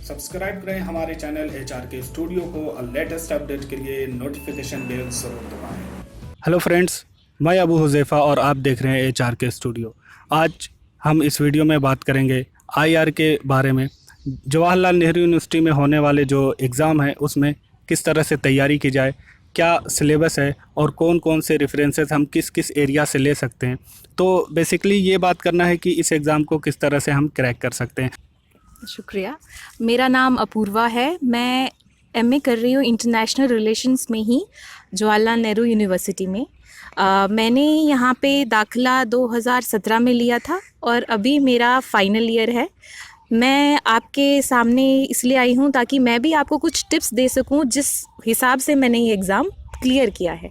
Subscribe करें हमारे channel HRK studio को और लेटेस्ट अपडेट के लिए नोटिफिकेशन बेल जरूर दबाएं। हेलो फ्रेंड्स, मैं अबू हुज़ैफ़ा और आप देख रहे हैं HRK स्टूडियो। आज हम इस वीडियो में बात करेंगे IR के बारे में। जवाहरलाल नेहरू यूनिवर्सिटी में होने वाले जो एग्ज़ाम है उसमें किस तरह से तैयारी की जाए, क्या सिलेबस है और कौन कौन से रेफरेंसेस हम किस किस एरिया से ले सकते हैं। तो बेसिकली ये बात करना है कि इस एग्ज़ाम को किस तरह से हम क्रैक कर सकते हैं। शुक्रिया। मेरा नाम अपूर्वा है। मैं MA कर रही हूँ इंटरनेशनल रिलेशंस में ही जवाहरलाल नेहरू यूनिवर्सिटी में। मैंने यहाँ पे दाखिला 2017 में लिया था और अभी मेरा फाइनल ईयर है। मैं आपके सामने इसलिए आई हूँ ताकि मैं भी आपको कुछ टिप्स दे सकूँ जिस हिसाब से मैंने ये एग्ज़ाम क्लियर किया है।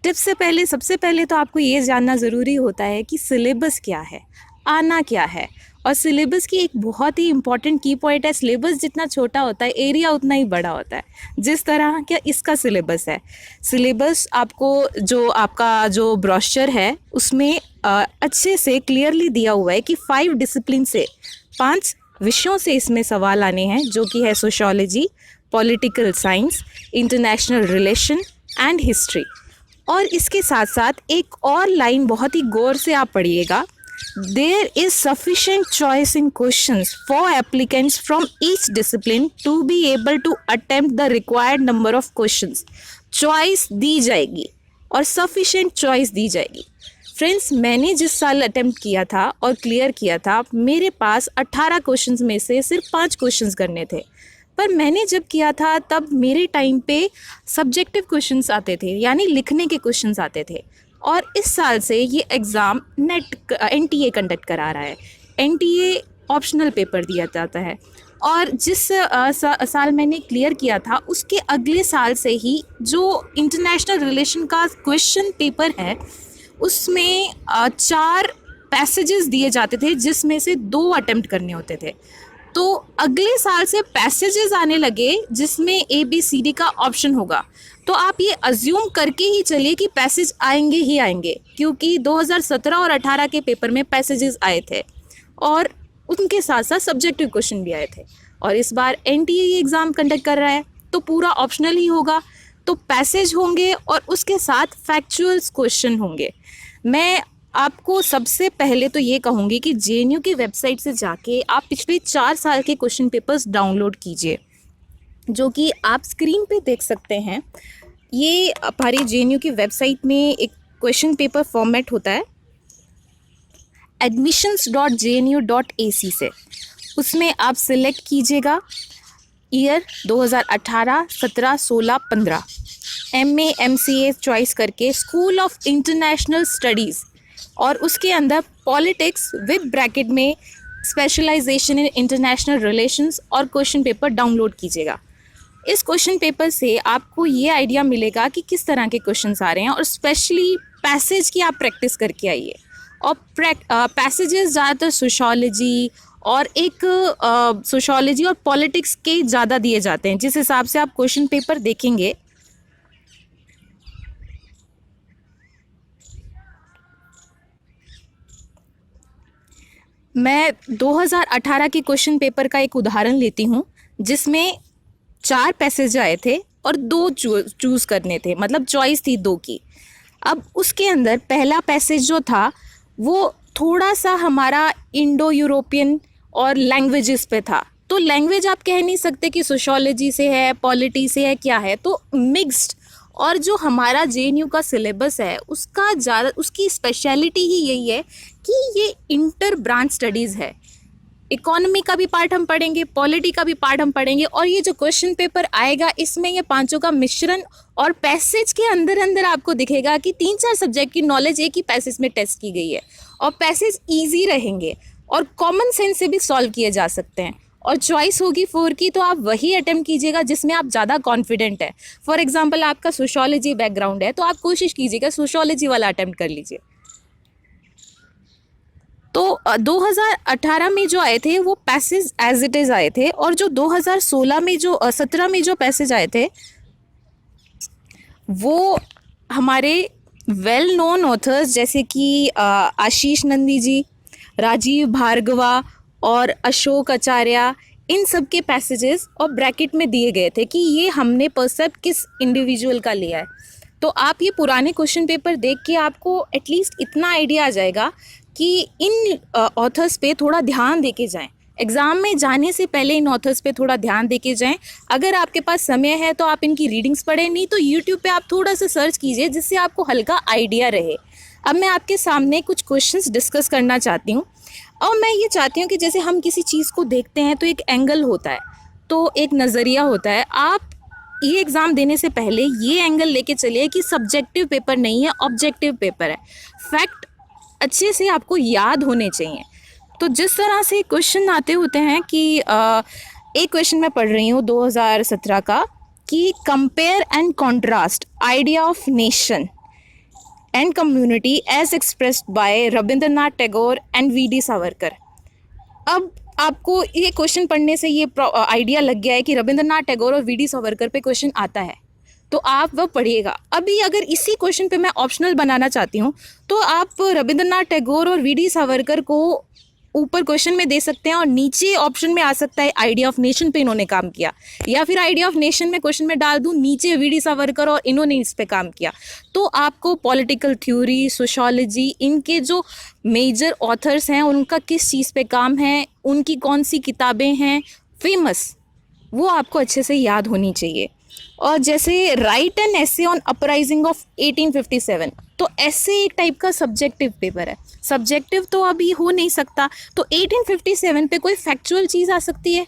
टिप्स से पहले सबसे पहले तो आपको ये जानना ज़रूरी होता है कि सिलेबस क्या है, आना क्या है। और सिलेबस की एक बहुत ही इम्पॉर्टेंट की पॉइंट है, सिलेबस जितना छोटा होता है एरिया उतना ही बड़ा होता है। जिस तरह क्या इसका सिलेबस है, सिलेबस आपको जो आपका जो ब्रोशर है उसमें अच्छे से क्लियरली दिया हुआ है कि 5 डिसिप्लिन से 5 विषयों से इसमें सवाल आने हैं, जो कि है sociology, political science, international relation and history. और इसके साथ साथ एक और लाइन बहुत ही गौर से आप पढ़िएगा, There is sufficient choice in questions for applicants from each discipline to be able to attempt the required number of questions. Choice दी जाएगी और sufficient choice दी जाएगी। फ्रेंड्स, मैंने जिस साल अटेम्प्ट किया था और क्लियर किया था, मेरे पास 18 क्वेश्चंस में से सिर्फ 5 क्वेश्चंस करने थे। पर मैंने जब किया था तब मेरे टाइम पे सब्जेक्टिव क्वेश्चंस आते थे, यानी लिखने के क्वेश्चंस आते थे। और इस साल से ये एग्ज़ाम NTA कंडक्ट करा रहा है। NTA ऑप्शनल पेपर दिया जाता है और जिस साल मैंने क्लियर किया था उसके अगले साल से ही जो इंटरनेशनल रिलेशन का क्वेश्चन पेपर है उसमें 4 पैसेजेस दिए जाते थे, जिसमें से 2 अटेम्प्ट करने होते थे। तो अगले साल से पैसेजेस आने लगे जिसमें ABCD का ऑप्शन होगा। तो आप ये अज्यूम करके ही चलिए कि पैसेज आएंगे ही आएंगे, क्योंकि 2017 और 18 के पेपर में पैसेजेस आए थे और उनके साथ साथ सब्जेक्टिव क्वेश्चन भी आए थे। और इस बार NTA एग्ज़ाम कंडक्ट कर रहा है तो पूरा ऑप्शनल ही होगा, तो पैसेज होंगे और उसके साथ फैक्चुअल्स क्वेश्चन होंगे। मैं आपको सबसे पहले तो ये कहूँगी कि JNU की वेबसाइट से जाके आप पिछले 4 साल के क्वेश्चन पेपर्स डाउनलोड कीजिए, जो कि आप स्क्रीन पे देख सकते हैं। ये हमारी JNU की वेबसाइट में एक क्वेश्चन पेपर फॉर्मेट होता है admissions.jnu.ac से। उसमें आप सिलेक्ट कीजिएगा ईयर 2018, 17, 16, 15, MA MCA चॉइस करके स्कूल ऑफ इंटरनेशनल स्टडीज़, और उसके अंदर पॉलिटिक्स विद ब्रैकेट में स्पेशलाइजेशन इन इंटरनेशनल रिलेशंस और क्वेश्चन पेपर डाउनलोड कीजिएगा। इस क्वेश्चन पेपर से आपको ये आइडिया मिलेगा कि किस तरह के क्वेश्चंस आ रहे हैं, और स्पेशली पैसेज की आप प्रैक्टिस करके आइए। और पैसेजेस ज़्यादातर सोशियोलॉजी और सोशियोलॉजी और पॉलिटिक्स के ज़्यादा दिए जाते हैं। जिस हिसाब से आप क्वेश्चन पेपर देखेंगे, मैं 2018 के क्वेश्चन पेपर का एक उदाहरण लेती हूँ, जिसमें 4 पैसेज आए थे और 2 चूज़ करने थे, मतलब चॉइस थी 2 की। अब उसके अंदर पहला पैसेज जो था वो थोड़ा सा हमारा इंडो यूरोपियन और लैंग्वेजेस पे था। तो लैंग्वेज आप कह नहीं सकते कि सोशियोलॉजी से है, पॉलिटी से है, क्या है, तो मिक्स्ड। और जो हमारा JNU का सिलेबस है उसकी स्पेशलिटी ही यही है कि ये इंटर ब्रांच स्टडीज़ है। इकोनॉमी का भी पार्ट हम पढ़ेंगे, पॉलिटी का भी पार्ट हम पढ़ेंगे, और ये जो क्वेश्चन पेपर आएगा इसमें ये पांचों का मिश्रण, और पैसेज के अंदर अंदर आपको दिखेगा कि 3-4 सब्जेक्ट की नॉलेज एक ही पैसेज में टेस्ट की गई है। और पैसेज ईजी रहेंगे और कॉमन सेंस से भी सॉल्व किए जा सकते हैं। और चॉइस होगी 4 की, तो आप वही अटेम्प्ट कीजिएगा जिसमें आप ज़्यादा कॉन्फिडेंट है। फॉर एग्जाम्पल, आपका सोशियोलॉजी बैकग्राउंड है तो आप कोशिश कीजिएगा सोशियोलॉजी वाला अटेम्प्ट कर लीजिए। तो 2018 में जो आए थे वो पैसेज एज इट इज़ आए थे, और जो 2016 में जो 17 में जो पैसेज आए थे वो हमारे वेल नोन ऑथर्स जैसे कि आशीष नंदी जी, राजीव भार्गवा और अशोक आचार्य, इन सब के पैसेजेस और ब्रैकेट में दिए गए थे कि ये हमने परसेप्ट किस इंडिविजुअल का लिया है। तो आप ये पुराने क्वेश्चन पेपर देख के आपको एटलीस्ट इतना आइडिया आ जाएगा कि इन ऑथर्स पे थोड़ा ध्यान दे के जाएँ। एग्ज़ाम में जाने से पहले इन ऑथर्स पे थोड़ा ध्यान दे के जाएँ। अगर आपके पास समय है तो आप इनकी रीडिंग्स पढ़ें, नहीं तो यूट्यूब पे आप थोड़ा सा सर्च कीजिए जिससे आपको हल्का आइडिया रहे। अब मैं आपके सामने कुछ क्वेश्चंस डिस्कस करना चाहती हूँ और मैं ये चाहती हूँ कि जैसे हम किसी चीज़ को देखते हैं तो एक एंगल होता है, तो एक नज़रिया होता है। आप ये एग्ज़ाम देने से पहले ये एंगल लेके चलिए कि सब्जेक्टिव पेपर नहीं है, ऑब्जेक्टिव पेपर है। फैक्ट अच्छे से आपको याद होने चाहिए। तो जिस तरह से क्वेश्चन आते होते हैं कि एक क्वेश्चन मैं पढ़ रही हूँ 2017 का कि compare and contrast idea of nation and community as expressed by Rabindranath Tagore and V D. Savarkar. अब आपको ये क्वेश्चन पढ़ने से ये आइडिया लग गया है कि रविंद्रनाथ टैगोर और वी.डी. सावरकर पे क्वेश्चन आता है, तो आप वह पढ़िएगा। अभी अगर इसी क्वेश्चन पे मैं ऑप्शनल बनाना चाहती हूँ तो आप रविंद्रनाथ टैगोर और वी.डी. सावरकर को ऊपर क्वेश्चन में दे सकते हैं और नीचे ऑप्शन में आ सकता है आइडिया ऑफ नेशन पे इन्होंने काम किया, या फिर आइडिया ऑफ नेशन में क्वेश्चन में डाल दूं नीचे वी.डी. सावरकर और इन्होंने इस पे काम किया। तो आपको पॉलिटिकल थ्योरी, सोशोलॉजी, इनके जो मेजर ऑथर्स हैं उनका किस चीज़ पे काम है, उनकी कौन सी किताबें हैं फेमस, वो आपको अच्छे से याद होनी चाहिए। और जैसे right an essay on uprising of 1857, तो ऐसे एक टाइप का सब्जेक्टिव पेपर है। सब्जेक्टिव तो अभी हो नहीं सकता, तो 1857 पे कोई फैक्चुअल चीज़ आ सकती है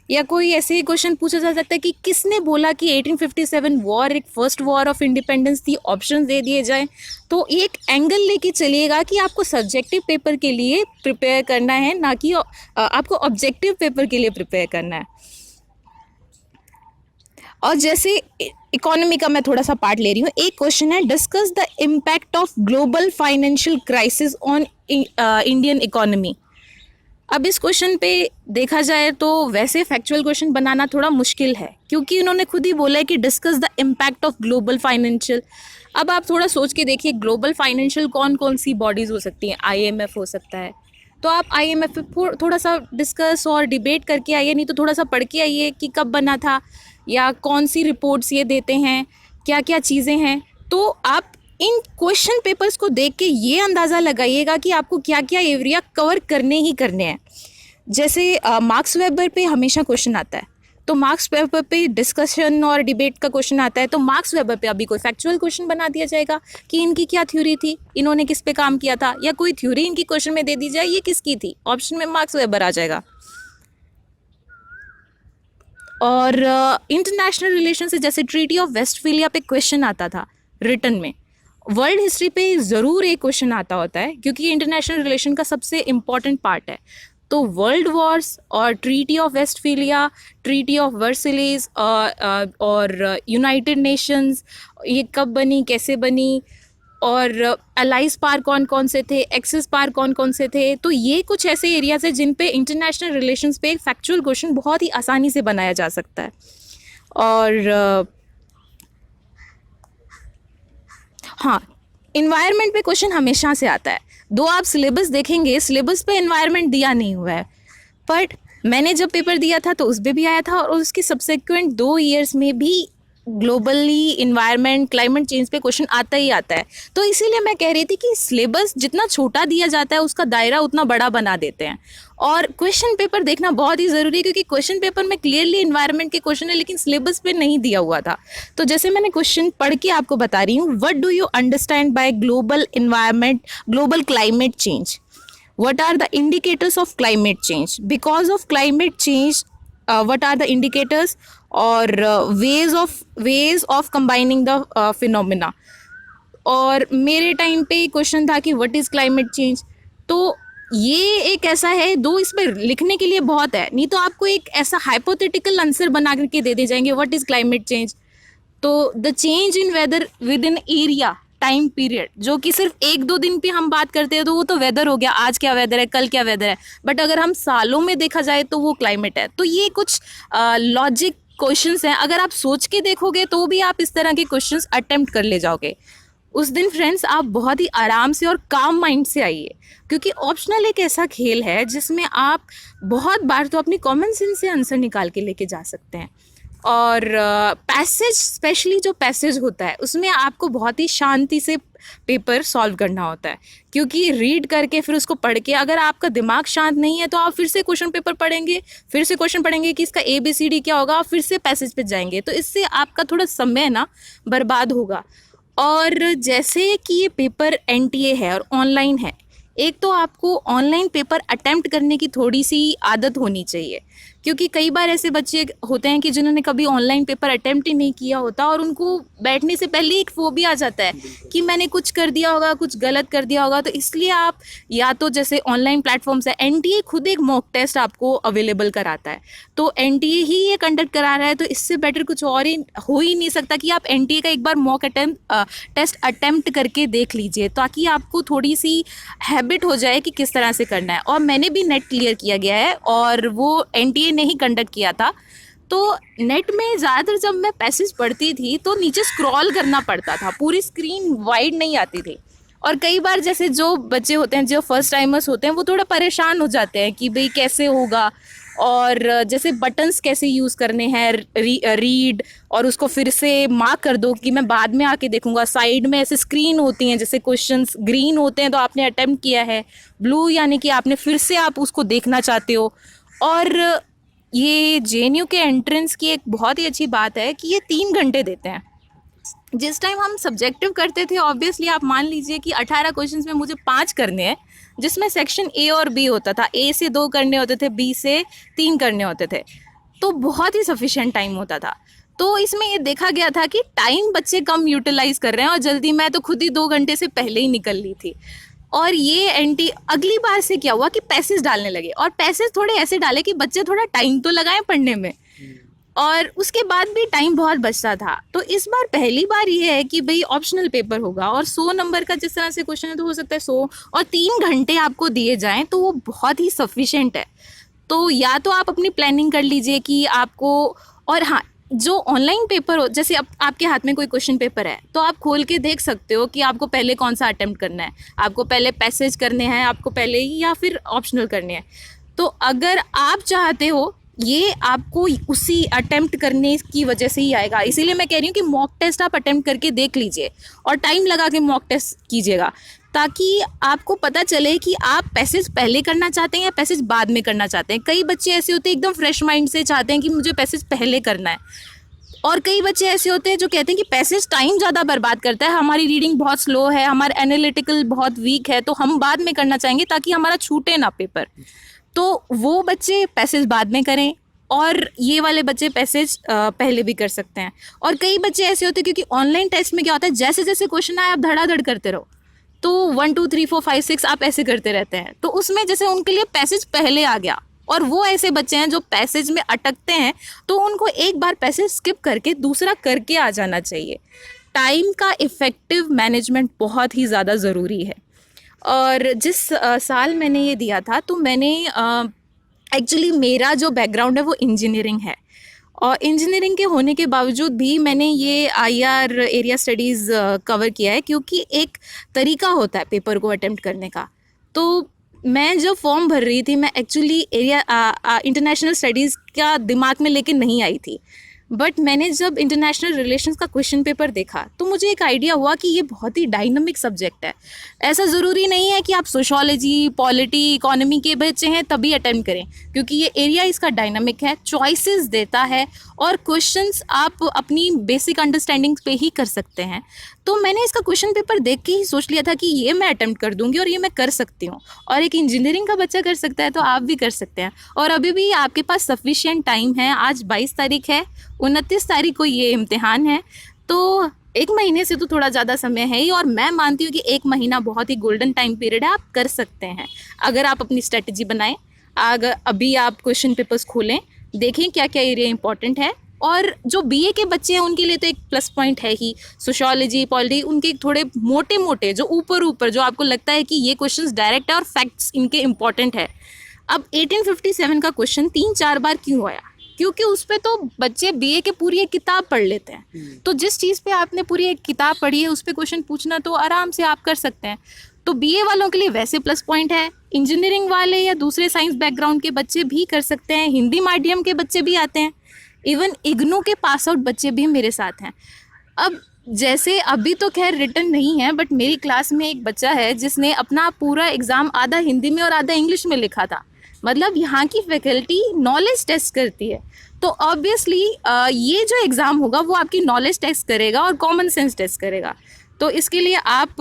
या कोई ऐसे क्वेश्चन पूछा जा सकता है कि किसने बोला कि 1857 वॉर एक फर्स्ट वॉर ऑफ इंडिपेंडेंस थी, ऑप्शन दे दिए जाएं। तो एक एंगल लेके चलिएगा कि आपको सब्जेक्टिव पेपर के लिए प्रिपेयर करना है, ना कि आपको ऑब्जेक्टिव पेपर के लिए प्रिपेयर करना है। और जैसे इकोनॉमी का मैं थोड़ा सा पार्ट ले रही हूँ, एक क्वेश्चन है discuss the impact of global financial crisis on Indian economy. अब इस क्वेश्चन पे देखा जाए तो वैसे फैक्चुअल क्वेश्चन बनाना थोड़ा मुश्किल है, क्योंकि उन्होंने खुद ही बोला है कि discuss the impact of global financial. अब आप थोड़ा सोच के देखिए, ग्लोबल फाइनेंशियल कौन कौन सी बॉडीज़ हो सकती हैं। IMF हो सकता है, तो आप IMF पे थोड़ा सा डिस्कस और डिबेट करके आइए, नहीं तो थोड़ा सा पढ़ के आइए कि कब बना था या कौन सी रिपोर्ट्स ये देते हैं, क्या क्या चीज़ें हैं। तो आप इन क्वेश्चन पेपर्स को देख के ये अंदाज़ा लगाइएगा कि आपको क्या क्या एरिया कवर करने ही करने हैं। जैसे मार्क्स वेबर पे हमेशा क्वेश्चन आता है, तो मार्क्स वेबर पे डिस्कशन और डिबेट का क्वेश्चन आता है, तो मार्क्स वेबर पे अभी कोई फैक्चुअल क्वेश्चन बना दिया जाएगा कि इनकी क्या थ्योरी थी, इन्होंने किस पे काम किया था, या कोई थ्योरी इनकी क्वेश्चन में दे दी जाए, ये किसकी थी, ऑप्शन में मार्क्स वेबर आ जाएगा। और इंटरनेशनल रिलेशन से जैसे ट्रीटी ऑफ वेस्टफेलिया पे क्वेश्चन आता था रिटन में। वर्ल्ड हिस्ट्री पे ज़रूर एक क्वेश्चन आता होता है, क्योंकि इंटरनेशनल रिलेशन का सबसे इम्पॉर्टेंट पार्ट है। तो वर्ल्ड वॉर्स और treaty of Westphalia, treaty of Versailles और यूनाइटेड नेशंस, ये कब बनी, कैसे बनी, और अलाइज पार कौन कौन से थे, एक्सिस पार कौन कौन से थे। तो ये कुछ ऐसे एरियाज हैं जिन पे इंटरनेशनल रिलेशंस पे एक फैक्चुअल क्वेश्चन बहुत ही आसानी से बनाया जा सकता है। और हाँ, इन्वायरमेंट पे क्वेश्चन हमेशा से आता है। दो आप सिलेबस देखेंगे, सिलेबस पे इन्वायरमेंट दिया नहीं हुआ है, बट मैंने जब पेपर दिया था तो उस पर भी आया था, और उसके सब्सिक्वेंट 2 ईयर्स में भी ग्लोबली इन्वायरमेंट, क्लाइमेट चेंज पे क्वेश्चन आता ही आता है। तो इसीलिए मैं कह रही थी कि सिलेबस जितना छोटा दिया जाता है उसका दायरा उतना बड़ा बना देते हैं, और क्वेश्चन पेपर देखना बहुत ही ज़रूरी है, क्योंकि क्वेश्चन पेपर में क्लियरली इन्वायरमेंट के क्वेश्चन है लेकिन सिलेबस पे नहीं दिया हुआ था। तो जैसे मैंने क्वेश्चन पढ़ के आपको बता रही हूँ, what do you understand by global environment, global climate change? What are the indicators of climate change? Because of climate change, what are the indicators or ways of combining the phenomena? और मेरे time पे question था कि what is climate change. तो ये एक ऐसा है, दो इस पर लिखने के लिए बहुत है, नहीं तो आपको एक ऐसा हाइपोथेटिकल आंसर बना करके दे दिए जाएंगे व्हाट इज़ क्लाइमेट चेंज। तो the change in weather within area time period, जो कि सिर्फ 1-2 दिन पे हम बात करते हैं तो वो तो वेदर हो गया, आज क्या वेदर है, कल क्या वेदर है, बट अगर हम सालों में देखा जाए तो वो क्लाइमेट है। तो ये कुछ लॉजिक क्वेश्चंस हैं, अगर आप सोच के देखोगे तो भी आप इस तरह के क्वेश्चंस अटेम्प्ट कर ले जाओगे। उस दिन फ्रेंड्स आप बहुत ही आराम से और काम माइंड से आइए, क्योंकि ऑप्शनल एक ऐसा खेल है जिसमें आप बहुत बार तो अपनी कॉमन सेंस से आंसर निकाल के लेके जा सकते हैं। और पैसेज, स्पेशली जो पैसेज होता है उसमें आपको बहुत ही शांति से पेपर सॉल्व करना होता है, क्योंकि रीड करके फिर उसको पढ़ के अगर आपका दिमाग शांत नहीं है तो आप फिर से क्वेश्चन पेपर पढ़ेंगे, फिर से क्वेश्चन पढ़ेंगे कि इसका ABCD क्या होगा, फिर से पैसेज पे जाएंगे, तो इससे आपका थोड़ा समय ना बर्बाद होगा। और जैसे कि ये पेपर NTA है और ऑनलाइन है, एक तो आपको ऑनलाइन पेपर अटेम्प्ट करने की थोड़ी सी आदत होनी चाहिए, क्योंकि कई बार ऐसे बच्चे होते हैं कि जिन्होंने कभी ऑनलाइन पेपर अटेम्प्ट ही नहीं किया होता और उनको बैठने से पहले एक फोबिया आ जाता है कि मैंने कुछ कर दिया होगा, कुछ गलत कर दिया होगा। तो इसलिए आप या तो जैसे ऑनलाइन प्लेटफॉर्म्स है, NTA खुद एक मॉक टेस्ट आपको अवेलेबल कराता है, तो NTA ही ये कंडक्ट करा रहा है, तो इससे बेटर कुछ और ही हो ही नहीं सकता कि आप NTA का एक बार मॉक टेस्ट अटेम्प्ट करके देख लीजिए, ताकि आपको थोड़ी सी हैबिट हो जाए कि किस तरह से करना है। और मैंने भी नेट क्लियर किया गया है और वो NTA ने ही कंडक्ट किया था। तो नेट में ज़्यादातर जब मैं पैसेज पढ़ती थी तो नीचे स्क्रॉल करना पड़ता था, पूरी स्क्रीन वाइड नहीं आती थी। और कई बार जैसे जो बच्चे होते हैं, जो फर्स्ट टाइमर्स होते हैं, वो थोड़ा परेशान हो जाते हैं कि भाई कैसे होगा, और जैसे बटन्स कैसे यूज़ करने हैं, रीड और उसको फिर से मार्क कर दो कि मैं बाद में आके देखूंगा। साइड में ऐसे स्क्रीन होती हैं, जैसे क्वेश्चंस ग्रीन होते हैं तो आपने अटेम्प्ट किया है, ब्लू यानी कि आपने फिर से आप उसको देखना चाहते हो। और ये JNU के एंट्रेंस की एक बहुत ही अच्छी बात है कि ये 3 घंटे देते हैं। जिस टाइम हम सब्जेक्टिव करते थे, ऑब्वियसली आप मान लीजिए कि 18 क्वेश्चंस में मुझे 5 करने हैं, जिसमें सेक्शन A और B होता था। A से 2 करने होते थे, B से 3 करने होते थे, तो बहुत ही सफिशिएंट टाइम होता था। तो इसमें ये देखा गया था कि टाइम बच्चे कम यूटिलाइज कर रहे हैं और जल्दी, मैं तो खुद ही 2 घंटे से पहले ही निकल ली थी। और ये अगली बार से क्या हुआ कि पैसेज डालने लगे, और पैसेज थोड़े ऐसे डाले कि बच्चे थोड़ा टाइम तो लगाएं पढ़ने में, और उसके बाद भी टाइम बहुत बचता था। तो इस बार पहली बार ये है कि भाई ऑप्शनल पेपर होगा और 100 नंबर का जिस तरह से क्वेश्चन है तो हो सकता है 100, और 3 घंटे आपको दिए जाएं तो वो बहुत ही सफिशिएंट है। तो या तो आप अपनी प्लानिंग कर लीजिए कि आपको, और हाँ, जो ऑनलाइन पेपर हो, जैसे आपके हाथ में कोई क्वेश्चन पेपर है तो आप खोल के देख सकते हो कि आपको पहले कौन सा अटेम्प्ट करना है, आपको पहले पैसेज करने हैं, आपको पहले ही, या फिर ऑप्शनल करने हैं। तो अगर आप चाहते हो, ये आपको उसी अटेम्प्ट करने की वजह से ही आएगा। इसीलिए मैं कह रही हूँ कि मॉक टेस्ट आप अटेम्प्ट करके देख लीजिए और टाइम लगा के मॉक टेस्ट कीजिएगा, ताकि आपको पता चले कि आप पैसेज पहले करना चाहते हैं या पैसेज बाद में करना चाहते हैं। कई बच्चे ऐसे होते हैं एकदम फ्रेश माइंड से चाहते हैं कि मुझे पैसेज पहले करना है, और कई बच्चे ऐसे होते हैं जो कहते हैं कि पैसेज टाइम ज़्यादा बर्बाद करता है, हमारी रीडिंग बहुत स्लो है, हमारा एनालिटिकल बहुत वीक है, तो हम बाद में करना चाहेंगे ताकि हमारा छूटे ना पेपर। तो वो बच्चे पैसेज बाद में करें, और ये वाले बच्चे पैसेज पहले भी कर सकते हैं। और कई बच्चे ऐसे होते हैं, क्योंकि ऑनलाइन टेस्ट में क्या होता है, जैसे जैसे क्वेश्चन आए आप धड़ाधड़ करते रहो, तो 1 2 3 4 5 6 आप ऐसे करते रहते हैं, तो उसमें जैसे उनके लिए पैसेज पहले आ गया। और वो ऐसे बच्चे हैं जो पैसेज में अटकते हैं, तो उनको एक बार पैसेज स्किप करके दूसरा करके आ जाना चाहिए। टाइम का इफ़ेक्टिव मैनेजमेंट बहुत ही ज़्यादा ज़रूरी है। और जिस साल मैंने ये दिया था, तो मैंने एक्चुअली मेरा जो बैकग्राउंड है वो इंजीनियरिंग है, और इंजीनियरिंग के होने के बावजूद भी मैंने ये IR एरिया स्टडीज़ कवर किया है, क्योंकि एक तरीका होता है पेपर को अटेम्प्ट करने का। तो मैं जब फॉर्म भर रही थी, मैं एक्चुअली इंटरनेशनल स्टडीज़ का दिमाग में लेके नहीं आई थी, बट मैंने जब इंटरनेशनल रिलेशंस का क्वेश्चन पेपर देखा तो मुझे एक आइडिया हुआ कि ये बहुत ही डायनामिक सब्जेक्ट है। ऐसा ज़रूरी नहीं है कि आप सोशोलॉजी, पॉलिटी, इकोनॉमी के बच्चे हैं तभी अटेम्प्ट करें, क्योंकि ये एरिया इसका डायनामिक है, चॉइसेस देता है, और क्वेश्चंस आप अपनी बेसिक अंडरस्टैंडिंग पे ही कर सकते हैं। तो मैंने इसका क्वेश्चन पेपर देख के ही सोच लिया था कि ये मैं अटेम्प्ट कर दूंगी और ये मैं कर सकती हूँ, और एक इंजीनियरिंग का बच्चा कर सकता है तो आप भी कर सकते हैं। और अभी भी आपके पास सफिशिएंट टाइम है। आज 22 तारीख है, 29 तारीख को ये इम्तिहान है, तो 1 महीने से तो थोड़ा ज़्यादा समय है ही, और मैं मानती हूँ कि 1 महीना बहुत ही गोल्डन टाइम पीरियड है, आप कर सकते हैं अगर आप अपनी स्ट्रेटजी बनाएं। अगर अभी आप क्वेश्चन पेपर्स खोलें, देखें क्या क्या एरिया इंपॉर्टेंट है, और जो BA के बच्चे हैं उनके लिए तो एक प्लस पॉइंट है ही, सोशोलॉजी, पॉलिटी, उनके थोड़े मोटे मोटे जो ऊपर जो आपको लगता है कि ये क्वेश्चंस डायरेक्ट है और फैक्ट्स इनके इंपॉर्टेंट है। अब 1857 का क्वेश्चन 3-4 बार क्यों आया? क्योंकि उस पे तो बच्चे बीए के पूरी एक किताब पढ़ लेते हैं। तो जिस चीज़ पे आपने पूरी एक किताब पढ़ी है उस पे क्वेश्चन पूछना तो आराम से आप कर सकते हैं। तो बीए वालों के लिए वैसे प्लस पॉइंट है। इंजीनियरिंग वाले या दूसरे साइंस बैकग्राउंड के बच्चे भी कर सकते हैं, हिंदी मीडियम के बच्चे भी आते हैं, इवन इग्नू के पास आउट बच्चे भी मेरे साथ हैं। अब जैसे अभी तो खैर रिटर्न नहीं है, बट मेरी क्लास में एक बच्चा है जिसने अपना पूरा एग्ज़ाम आधा हिंदी में और आधा इंग्लिश में लिखा था। मतलब यहाँ की फैकल्टी नॉलेज टेस्ट करती है, तो ऑब्वियसली ये जो एग्ज़ाम होगा वो आपकी नॉलेज टेस्ट करेगा और कॉमन सेंस टेस्ट करेगा। तो इसके लिए आप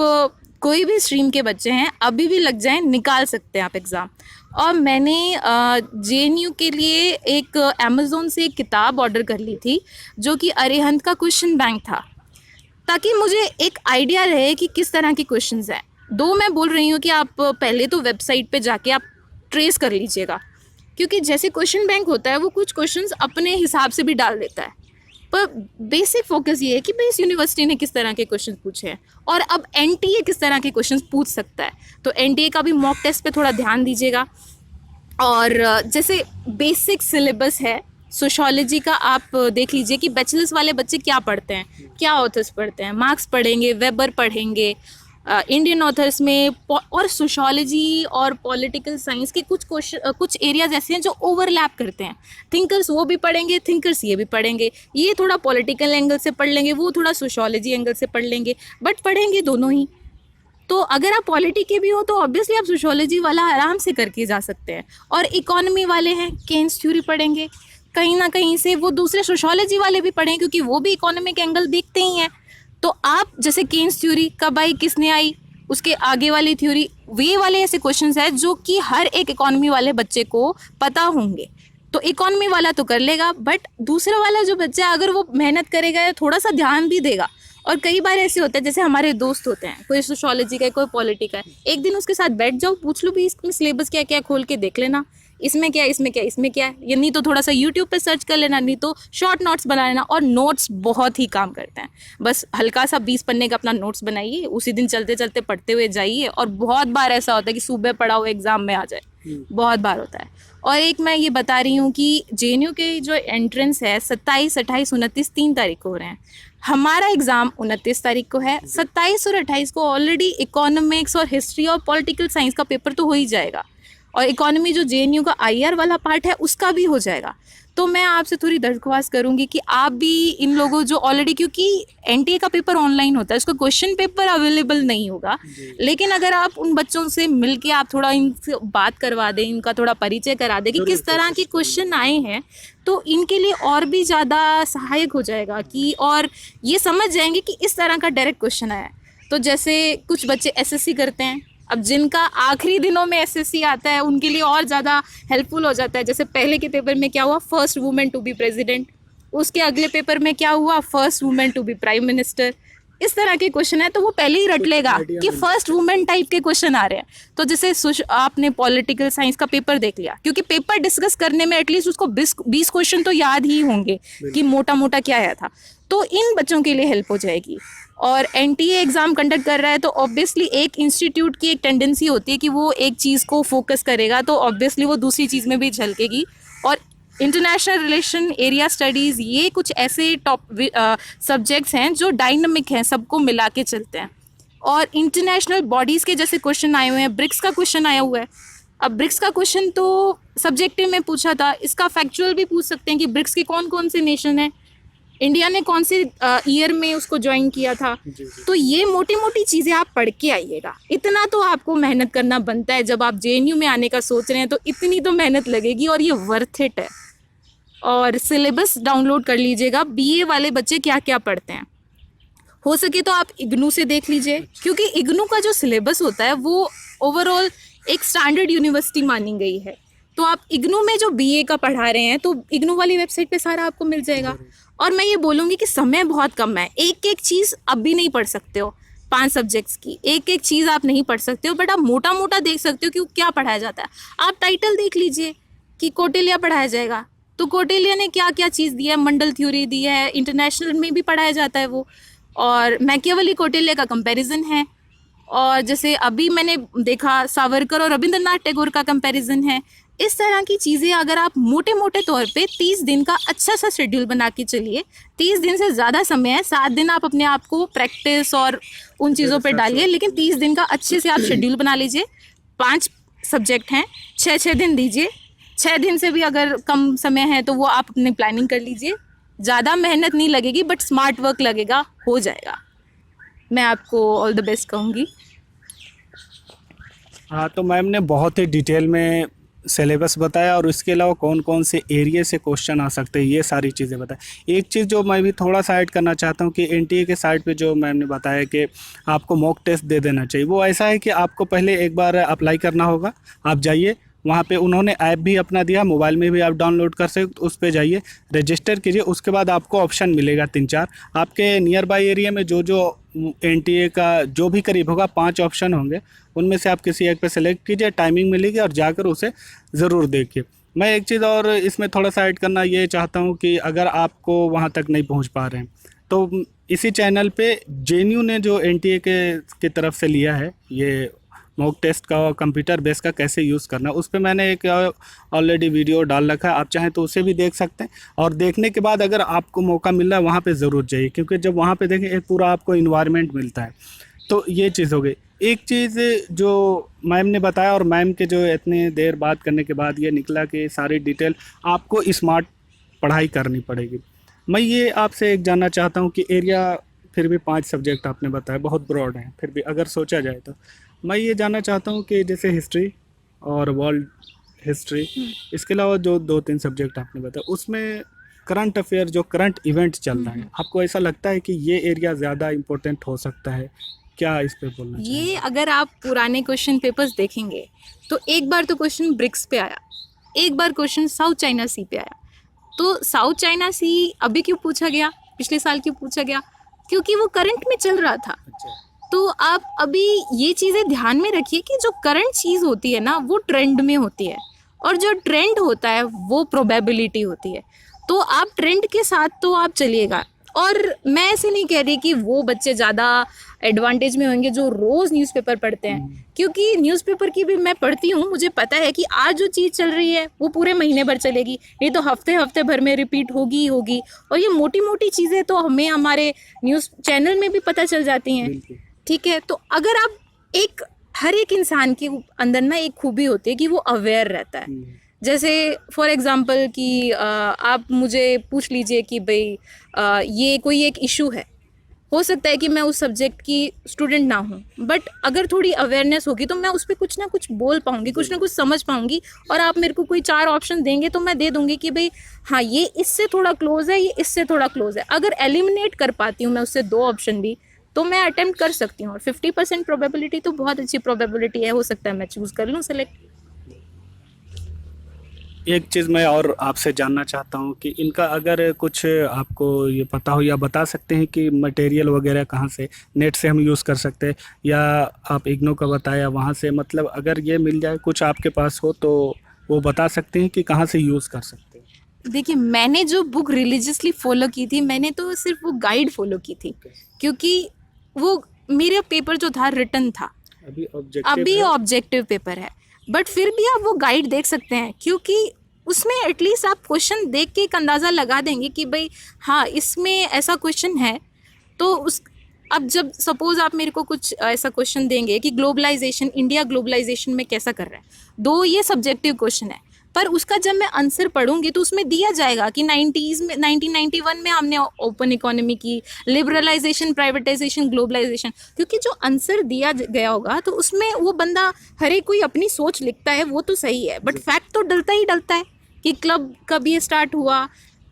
कोई भी स्ट्रीम के बच्चे हैं अभी भी लग जाएं, निकाल सकते हैं आप एग्ज़ाम। और मैंने जेएनयू के लिए एक अमेज़ोन से एक किताब ऑर्डर कर ली थी जो कि अरिहंत का क्वेश्चन बैंक था, ताकि मुझे एक आइडिया रहे कि किस तरह के क्वेश्चंस हैं। दो मैं बोल रही हूँ कि आप पहले तो वेबसाइट पे जाके आप ट्रेस कर लीजिएगा, क्योंकि जैसे क्वेश्चन बैंक होता है वो कुछ क्वेश्चंस अपने हिसाब से भी डाल देता है, पर बेसिक फोकस ये है कि भाई इस यूनिवर्सिटी ने किस तरह के क्वेश्चन पूछे हैं और अब एनटीए किस तरह के क्वेश्चन पूछ सकता है। तो एनटीए का भी मॉक टेस्ट पे थोड़ा ध्यान दीजिएगा। और जैसे बेसिक सिलेबस है सोशोलॉजी का, आप देख लीजिए कि बैचलर्स वाले बच्चे क्या पढ़ते हैं, क्या ऑथर्स पढ़ते हैं। मार्क्स पढ़ेंगे, वेबर पढ़ेंगे, इंडियन ऑथर्स में, और सोशोलॉजी और पॉलिटिकल साइंस के कुछ एरियाज ऐसे हैं जो ओवरलैप करते हैं। थिंकर्स वो भी पढ़ेंगे, थिंकर्स ये भी पढ़ेंगे। ये थोड़ा पॉलिटिकल एंगल से पढ़ लेंगे, वो थोड़ा सोशोलॉजी एंगल से पढ़ लेंगे, बट पढ़ेंगे दोनों ही। तो अगर आप पॉलिटी के भी हो तो ऑब्वियसली आप सोशोलॉजी वाला आराम से करके जा सकते हैं। और इकोनॉमी वाले हैं, केन्स थ्योरी पढ़ेंगे, कहीं ना कहीं से वो दूसरे सोशोलॉजी वाले भी पढ़ें, क्योंकि वो भी इकोनॉमिक एंगल देखते ही हैं। तो आप जैसे केन्स थ्योरी कब आई, किसने आई, उसके आगे वाली थ्योरी, वे वाले ऐसे क्वेश्चंस हैं जो कि हर एक इकोनॉमी वाले बच्चे को पता होंगे। तो इकोनॉमी वाला तो कर लेगा, बट दूसरा वाला जो बच्चा है अगर वो मेहनत करेगा या थोड़ा सा ध्यान भी देगा। और कई बार ऐसे होता है, जैसे हमारे दोस्त होते हैं, कोई सोशोलॉजी का है, कोई पॉलिटी का है, एक दिन उसके साथ बैठ जाओ, पूछ लो भी इसमें सिलेबस क्या क्या, खोल के देख लेना, इसमें क्या है, इसमें क्या है, इसमें क्या है। या नहीं तो थोड़ा सा यूट्यूब पे सर्च कर लेना, नहीं तो शॉर्ट नोट्स बना लेना। और नोट्स बहुत ही काम करते हैं। बस हल्का सा 20 पन्ने का अपना नोट्स बनाइए, उसी दिन चलते चलते पढ़ते हुए जाइए। और बहुत बार ऐसा होता है कि सुबह पढ़ा हुआ एग्जाम में आ जाए, बहुत बार होता है। और एक मैं ये बता रही हूँ कि जेएनयू के जो एंट्रेंस है 27, 28, 29 3 तारीख को हो रहे हैं। हमारा एग्ज़ाम 29 तारीख को है। 27 और 28 को ऑलरेडी इकोनॉमिक्स और हिस्ट्री और पॉलिटिकल साइंस का पेपर तो हो ही जाएगा, और इकोनॉमी जो जेएनयू का आईआर वाला पार्ट है उसका भी हो जाएगा। तो मैं आपसे थोड़ी दरख्वास्त करूंगी कि आप भी इन लोगों जो ऑलरेडी, क्योंकि एनटीए का पेपर ऑनलाइन होता है, उसका क्वेश्चन पेपर अवेलेबल नहीं होगा, लेकिन अगर आप उन बच्चों से मिलके आप थोड़ा इनसे बात करवा दें, इनका थोड़ा परिचय करा दें कि किस तरह के क्वेश्चन आए हैं, तो इनके लिए और भी ज़्यादा सहायक हो जाएगा कि और ये समझ जाएंगे कि इस तरह का डायरेक्ट क्वेश्चन आया है। तो जैसे कुछ बच्चे एसएससी करते हैं, अब जिनका आखिरी दिनों में एसएससी आता है उनके लिए और ज़्यादा हेल्पफुल हो जाता है। जैसे पहले के पेपर में क्या हुआ, first women to be president, उसके अगले पेपर में क्या हुआ, first women to be prime minister. इस तरह के क्वेश्चन है तो वो पहले ही रट लेगा कि फर्स्ट वुमेन टाइप के क्वेश्चन आ रहे हैं। तो जैसे आपने पॉलिटिकल साइंस का पेपर देख लिया, क्योंकि पेपर डिस्कस करने में एटलीस्ट उसको 20 क्वेश्चन तो याद ही होंगे कि मोटा मोटा क्या आया था। तो इन बच्चों के लिए हेल्प हो जाएगी। और एनटीए एग्ज़ाम कंडक्ट कर रहा है तो ऑब्वियसली एक इंस्टीट्यूट की एक टेंडेंसी होती है कि वो एक चीज़ को फोकस करेगा, तो ऑब्वियसली वो दूसरी चीज़ में भी झलकेगी। और इंटरनेशनल रिलेशन, एरिया स्टडीज़, ये कुछ ऐसे टॉप सब्जेक्ट्स हैं जो डायनामिक हैं, सबको मिला के चलते हैं। और इंटरनेशनल बॉडीज़ के जैसे क्वेश्चन आए हुए हैं, ब्रिक्स का क्वेश्चन आया हुआ है। अब ब्रिक्स का क्वेश्चन तो सब्जेक्टिव में पूछा था, इसका फैक्चुअल भी पूछ सकते हैं कि ब्रिक्स के कौन कौन से नेशन हैं, इंडिया ने कौन से ईयर में उसको ज्वाइन किया था। तो ये मोटी मोटी चीज़ें आप पढ़ के आइएगा। इतना तो आपको मेहनत करना बनता है, जब आप जेएनयू में आने का सोच रहे हैं तो इतनी तो मेहनत लगेगी और ये वर्थ इट है। और सिलेबस डाउनलोड कर लीजिएगा, बीए वाले बच्चे क्या क्या पढ़ते हैं। हो सके तो आप इग्नू से देख लीजिए, क्योंकि इग्नू का जो सिलेबस होता है वो ओवरऑल एक स्टैंडर्ड यूनिवर्सिटी मानी गई है। तो आप इग्नू में जो बीए का पढ़ा रहे हैं तो इग्नू वाली वेबसाइट पे सारा आपको मिल जाएगा। और मैं ये बोलूँगी कि समय बहुत कम है, एक एक चीज़ अब भी नहीं पढ़ सकते हो, 5 सब्जेक्ट्स की एक एक चीज़ आप नहीं पढ़ सकते हो, बट आप मोटा मोटा देख सकते हो कि क्या पढ़ाया जाता है। आप टाइटल देख लीजिए कि कौटिल्य पढ़ाया जाएगा, तो कौटिल्य ने क्या क्या चीज़ दी है, मंडल थ्योरी दी है, इंटरनेशनल में भी पढ़ाया जाता है वो, और मैकियावेली कौटिल्य का कंपैरिजन है। और जैसे अभी मैंने देखा सावरकर और रविंद्रनाथ टैगोर का कंपैरिजन है। इस तरह की चीज़ें अगर आप मोटे मोटे तौर पे 30 दिन का अच्छा सा शेड्यूल बना के चलिए, 30 दिन से ज़्यादा समय है, 7 दिन आप अपने आप को प्रैक्टिस और उन चीज़ों पे डालिए, लेकिन 30 दिन का अच्छे से आप शेड्यूल बना लीजिए। 5 सब्जेक्ट हैं, 6 दिन दीजिए। 6 दिन से भी अगर कम समय है तो वो आप अपनी प्लानिंग कर लीजिए। ज़्यादा मेहनत नहीं लगेगी बट स्मार्ट वर्क लगेगा, हो जाएगा। मैं आपको ऑल द बेस्ट कहूँगी। हाँ, तो मैम ने बहुत ही डिटेल में सिलेबस बताया और इसके अलावा कौन कौन से एरिया से क्वेश्चन आ सकते हैं ये सारी चीज़ें बताई। एक चीज़ जो मैं भी थोड़ा सा ऐड करना चाहता हूँ कि एनटीए के साइट पे जो मैम ने बताया कि आपको मॉक टेस्ट दे देना चाहिए, वो ऐसा है कि आपको पहले एक बार अप्लाई करना होगा। आप जाइए वहाँ पे, उन्होंने ऐप भी अपना दिया, मोबाइल में भी आप डाउनलोड कर सकते, उस पर जाइए, रजिस्टर कीजिए। उसके बाद आपको ऑप्शन मिलेगा 3-4, आपके नियर बाई एरिया में जो जो एनटीए का जो भी करीब होगा 5 ऑप्शन होंगे, उनमें से आप किसी एक पे सेलेक्ट कीजिए, टाइमिंग मिलेगी और जाकर उसे ज़रूर देखिए। मैं एक चीज़ और इसमें थोड़ा सा ऐड करना ये चाहता हूँ कि अगर आपको वहाँ तक नहीं पहुँच पा रहे हैं तो इसी चैनल पे जेएनयू ने जो एनटीए की तरफ से लिया है ये मॉक टेस्ट का और कंप्यूटर बेस का कैसे यूज़ करना, उस पर मैंने एक ऑलरेडी वीडियो डाल रखा है, आप चाहें तो उसे भी देख सकते हैं। और देखने के बाद अगर आपको मौका मिल रहा है वहाँ पे ज़रूर जाइए, क्योंकि जब वहाँ पे देखें एक पूरा आपको इन्वायरमेंट मिलता है। तो ये चीज़ हो गई। एक चीज़ जो मैम ने बताया और मैम के जो इतने देर बात करने के बाद ये निकला कि सारी डिटेल आपको स्मार्ट पढ़ाई करनी पड़ेगी। मैं ये आपसे एक जानना चाहता हूँ कि एरिया फिर भी 5 सब्जेक्ट आपने बताया बहुत ब्रॉड हैं, फिर भी अगर सोचा जाए तो मैं ये जानना चाहता हूँ कि जैसे हिस्ट्री और वर्ल्ड हिस्ट्री, इसके अलावा जो 2-3 सब्जेक्ट आपने बताया उसमें करंट अफेयर जो करंट इवेंट चल रहा है, आपको ऐसा लगता है कि ये एरिया ज़्यादा इम्पोर्टेंट हो सकता है? क्या इस पे बोलना चाहिए? ये अगर आप पुराने क्वेश्चन पेपर्स देखेंगे तो एक बार तो क्वेश्चन ब्रिक्स पे आया, एक बार क्वेश्चन साउथ चाइना सी पे आया। तो साउथ चाइना सी अभी क्यों पूछा गया, पिछले साल क्यों पूछा गया? क्योंकि वो करंट में चल रहा था। अच्छा, तो आप अभी ये चीज़ें ध्यान में रखिए कि जो करंट चीज़ होती है ना वो ट्रेंड में होती है, और जो ट्रेंड होता है वो प्रोबेबिलिटी होती है। तो आप ट्रेंड के साथ तो आप चलिएगा। और मैं ऐसे नहीं कह रही कि वो बच्चे ज़्यादा एडवांटेज में होंगे जो रोज़ न्यूज़पेपर पढ़ते हैं, क्योंकि न्यूज़पेपर की भी मैं पढ़ती हूँ, मुझे पता है कि आज जो चीज़ चल रही है वो पूरे महीने भर चलेगी, नहीं तो हफ्ते हफ्ते भर में रिपीट होगी ही होगी। और ये मोटी मोटी चीज़ें तो हमें हमारे न्यूज़ चैनल में भी पता चल जाती हैं। बिल्कुल। ठीक है, तो अगर आप एक हर एक इंसान के अंदर ना एक खूबी होती है कि वो अवेयर रहता है। जैसे फॉर एग्जांपल कि आप मुझे पूछ लीजिए कि भाई ये कोई एक इशू है, हो सकता है कि मैं उस सब्जेक्ट की स्टूडेंट ना हूँ, बट अगर थोड़ी अवेयरनेस होगी तो मैं उस पर कुछ ना कुछ बोल पाऊँगी, कुछ ना कुछ समझ पाऊँगी। और आप मेरे को कोई 4 ऑप्शन देंगे तो मैं दे दूँगी कि भाई हाँ ये इससे थोड़ा क्लोज है, ये इससे थोड़ा क्लोज है। अगर एलिमिनेट कर पाती हूँ मैं उससे 2 ऑप्शन भी, तो मैं अटेम्प्ट कर सकती हूँ। और 50% प्रोबेबिलिटी तो बहुत अच्छी प्रोबेबिलिटी है, हो सकता है मैं चूज़ कर लूँ सेलेक्ट। एक चीज़ मैं और आपसे जानना चाहता हूँ कि इनका अगर कुछ आपको ये पता हो या बता सकते हैं कि मटेरियल वगैरह कहाँ से, नेट से हम यूज़ कर सकते हैं या आप इग्नो का बताया वहाँ से, मतलब अगर ये मिल जाए कुछ आपके पास हो तो वो बता सकते हैं कि कहाँ से यूज़ कर सकते हैं? देखिए, मैंने जो बुक रिलीजियसली फॉलो की थी, मैंने तो सिर्फ वो गाइड फॉलो की थी, क्योंकि वो मेरा पेपर जो था रिटन था, अभी ऑब्जेक्टिव पेपर है, बट फिर भी आप वो गाइड देख सकते हैं, क्योंकि उसमें एटलीस्ट आप क्वेश्चन देख के एक अंदाज़ा लगा देंगे कि भाई हाँ इसमें ऐसा क्वेश्चन है। तो उस अब जब सपोज आप मेरे को कुछ ऐसा क्वेश्चन देंगे कि ग्लोबलाइजेशन, इंडिया ग्लोबलाइजेशन में कैसा कर रहा है, दो ये सब्जेक्टिव क्वेश्चन है, पर उसका जब मैं आंसर पढ़ूंगी तो उसमें दिया जाएगा कि 90s में 1991 में हमने ओपन इकोनॉमी की, लिबरलाइजेशन, प्राइवेटाइजेशन, ग्लोबलाइजेशन, क्योंकि जो आंसर दिया गया होगा तो उसमें वो बंदा हर एक कोई अपनी सोच लिखता है, वो तो सही है, बट फैक्ट तो डलता ही डलता है कि क्लब कब ये स्टार्ट हुआ,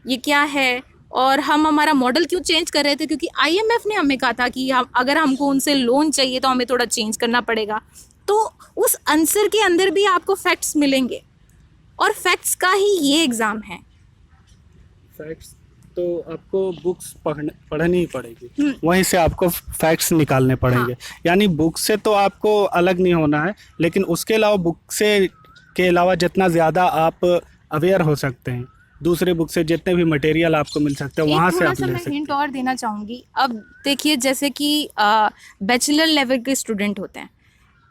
ये क्या है, और हम हमारा मॉडल क्यों चेंज कर रहे थे, क्योंकि IMF ने हमें कहा था कि हम अगर हमको उनसे लोन चाहिए तो हमें थोड़ा चेंज करना पड़ेगा। तो उस आंसर के अंदर भी आपको फैक्ट्स मिलेंगे, और फैक्ट्स का ही ये एग्ज़ाम है। फैक्ट्स तो आपको बुक्स पढ़नी ही पड़ेगी, वहीं से आपको फैक्ट्स निकालने पड़ेंगे। यानी बुक से तो आपको अलग नहीं होना है, लेकिन उसके अलावा बुक से के अलावा जितना ज़्यादा आप अवेयर हो सकते हैं, दूसरे बुक से जितने भी मटेरियल आपको मिल सकते हैं वहाँ से आप ले मैं सकते हिंट और देना चाहूँगी। अब देखिए, जैसे कि बैचलर लेवल के स्टूडेंट होते हैं,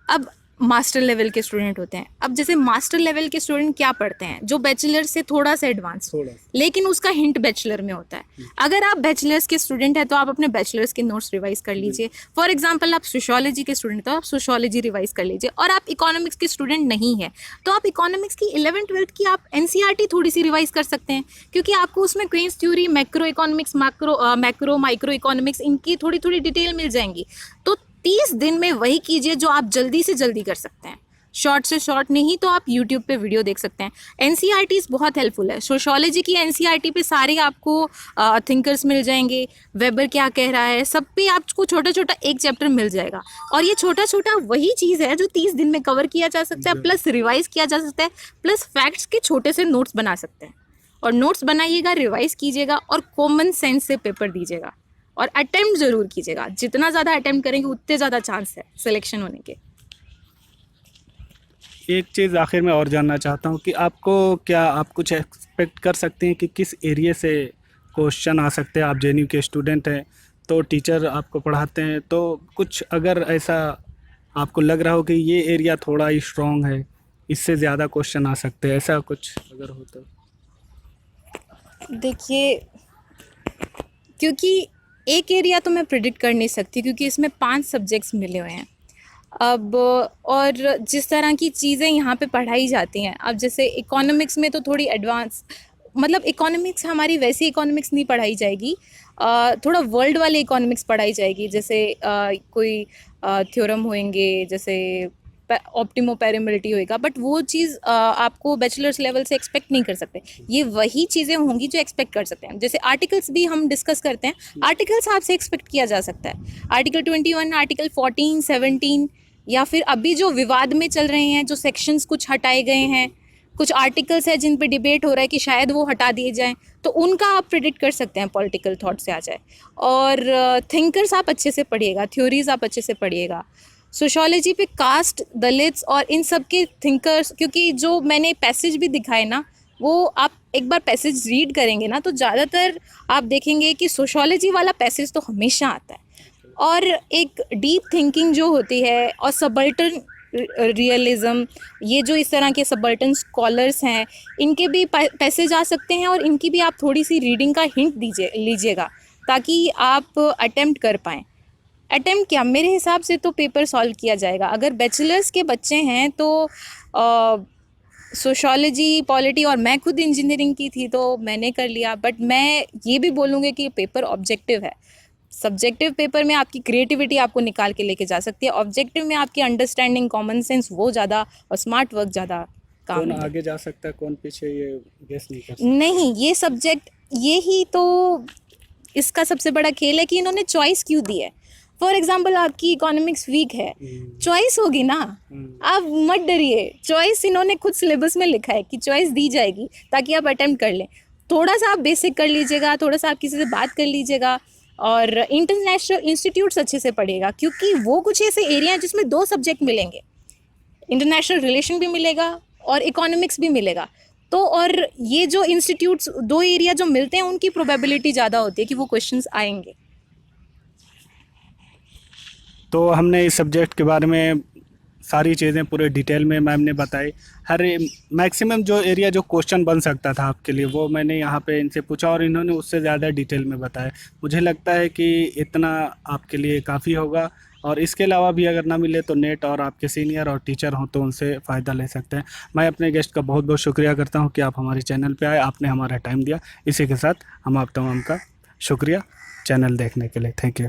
अब मास्टर लेवल के स्टूडेंट होते हैं। अब जैसे मास्टर लेवल के स्टूडेंट क्या पढ़ते हैं, जो बैचलर से थोड़ा सा एडवांस, लेकिन उसका हिंट बैचलर में होता है। अगर आप बैचलर्स के स्टूडेंट हैं तो आप अपने बैचलर्स के नोट्स रिवाइज कर लीजिए। फॉर एग्जांपल आप सोशियोलॉजी के स्टूडेंट तो आप सोशियोलॉजी रिवाइज कर लीजिए, और आप इकोनॉमिक्स के स्टूडेंट नहीं है तो आप इकोनॉमिक्स की 11th-12th की आप एनसीईआरटी थोड़ी सी रिवाइज कर सकते हैं, क्योंकि आपको उसमें queens theory, macro economics, macro micro economics, इनकी थोड़ी थोड़ी डिटेल मिल जाएंगी। तो 30 दिन में वही कीजिए जो आप जल्दी से जल्दी कर सकते हैं। शॉर्ट से शॉर्ट नहीं तो आप यूट्यूब पे वीडियो देख सकते हैं। एनसीईआरटीज़ बहुत हेल्पफुल है। सोशियोलॉजी की एनसीईआरटी पे सारे आपको थिंकर्स मिल जाएंगे, वेबर क्या कह रहा है, सब पे आपको छोटा छोटा एक चैप्टर मिल जाएगा। और ये छोटा छोटा वही चीज़ है जो 30 दिन में कवर किया जा सकता है, प्लस रिवाइज किया जा सकता है, प्लस फैक्ट्स के छोटे से नोट्स बना सकते हैं। और नोट्स बनाइएगा, रिवाइज कीजिएगा और कॉमन सेंस से पेपर दीजिएगा, और अटेम्प्ट ज़रूर कीजिएगा। जितना ज़्यादा अटेम्प्ट करेंगे उतने ज़्यादा चांस है सिलेक्शन होने के। एक चीज़ आखिर में और जानना चाहता हूँ कि आप कुछ एक्सपेक्ट कर सकते हैं कि किस एरिया से क्वेश्चन आ सकते हैं? आप जेएनयू के स्टूडेंट हैं तो टीचर आपको पढ़ाते हैं, तो कुछ अगर ऐसा आपको लग रहा हो कि ये एरिया थोड़ा ही स्ट्रॉन्ग है, इससे ज़्यादा क्वेश्चन आ सकते हैं, ऐसा कुछ अगर हो तो? देखिए, क्योंकि एक एरिया तो मैं प्रिडिक्ट कर नहीं सकती, क्योंकि इसमें 5 सब्जेक्ट्स मिले हुए हैं। अब और जिस तरह की चीज़ें यहाँ पे पढ़ाई जाती हैं, अब जैसे इकोनॉमिक्स में तो थोड़ी एडवांस, मतलब इकोनॉमिक्स हमारी वैसी इकोनॉमिक्स नहीं पढ़ाई जाएगी, थोड़ा वर्ल्ड वाले इकोनॉमिक्स पढ़ाई जाएगी। जैसे कोई थ्योरम होंगे, जैसे ऑप्टिमो पैरामिलिटी होएगा, बट वो चीज़ आपको बैचलर्स लेवल से एक्सपेक्ट नहीं कर सकते। ये वही चीज़ें होंगी जो एक्सपेक्ट कर सकते हैं। जैसे आर्टिकल्स भी हम डिस्कस करते हैं, आर्टिकल्स आपसे एक्सपेक्ट किया जा सकता है। आर्टिकल 21, आर्टिकल 14, 17, या फिर अभी जो विवाद में चल रहे हैं, जो सेक्शंस कुछ हटाए गए हैं, कुछ आर्टिकल्स हैं जिन पे डिबेट हो रहा है कि शायद वो हटा दिए जाएं, तो उनका आप प्रिडिक्ट कर सकते हैं पॉलिटिकल थॉट से आ जाए। और थिंकर्स आप अच्छे से पढ़िएगा, थ्योरीज आप अच्छे से पढ़िएगा। सोशियोलॉजी पे कास्ट, दलित्स और इन सब के थिंकर्स, क्योंकि जो मैंने पैसेज भी दिखाए ना, वो आप एक बार पैसेज रीड करेंगे ना तो ज़्यादातर आप देखेंगे कि सोशियोलॉजी वाला पैसेज तो हमेशा आता है। और एक डीप थिंकिंग जो होती है, और सबल्टन रियलिज्म, ये जो इस तरह के सबल्टन स्कॉलर्स हैं, इनके भी पैसेज आ सकते हैं, और इनकी भी आप थोड़ी सी रीडिंग का हिंट लीजिएगा ताकि आप अटेम्प्ट कर पाएँ। अटेम्प्ट क्या, मेरे हिसाब से तो पेपर सॉल्व किया जाएगा। अगर बैचलर्स के बच्चे हैं तो सोशियोलॉजी, पॉलिटी, और मैं खुद इंजीनियरिंग की थी तो मैंने कर लिया, बट मैं ये भी बोलूँगी कि पेपर ऑब्जेक्टिव है। सब्जेक्टिव पेपर में आपकी क्रिएटिविटी आपको निकाल के लेके जा सकती है, ऑब्जेक्टिव में आपकी अंडरस्टैंडिंग, कॉमन सेंस वो ज़्यादा, और स्मार्ट वर्क ज़्यादा काम कौन है। आगे जा सकता है, कौन पीछे, ये गेस नहीं कर सकते। नहीं, ये सब्जेक्ट, ये ही तो इसका सबसे बड़ा खेल है कि इन्होंने चॉइस क्यों दी है। फॉर एग्जाम्पल आपकी इकोनॉमिक्स वीक है, चॉइस होगी ना, आप मत डरिए, चॉइस इन्होंने खुद सिलेबस में लिखा है कि चॉइस दी जाएगी ताकि आप अटेम्प्ट कर लें। थोड़ा सा आप बेसिक कर लीजिएगा, थोड़ा सा आप किसी से बात कर लीजिएगा, और इंटरनेशनल इंस्टीट्यूट्स अच्छे से पढ़िएगा, क्योंकि वो कुछ ऐसे एरिया हैं जिसमें 2 सब्जेक्ट मिलेंगे, इंटरनेशनल रिलेशन भी मिलेगा और इकोनॉमिक्स भी मिलेगा। तो और ये जो इंस्टीट्यूट्स, 2 एरिया जो मिलते हैं, उनकी प्रोबेबिलिटी ज़्यादा होती है कि वो क्वेश्चंस आएंगे। तो हमने इस सब्जेक्ट के बारे में सारी चीज़ें पूरे डिटेल में मैम ने बताई। हर मैक्सिमम जो एरिया जो क्वेश्चन बन सकता था आपके लिए, वो मैंने यहाँ पे इनसे पूछा और इन्होंने उससे ज़्यादा डिटेल में बताया। मुझे लगता है कि इतना आपके लिए काफ़ी होगा, और इसके अलावा भी अगर ना मिले तो नेट और आपके सीनियर और टीचर हों तो उनसे फ़ायदा ले सकते हैं। मैं अपने गेस्ट का बहुत बहुत शुक्रिया करता हूँ कि आप हमारे चैनल पे आए, आपने हमारा टाइम दिया। इसी के साथ हम आप तमाम का शुक्रिया चैनल देखने के लिए। Thank you.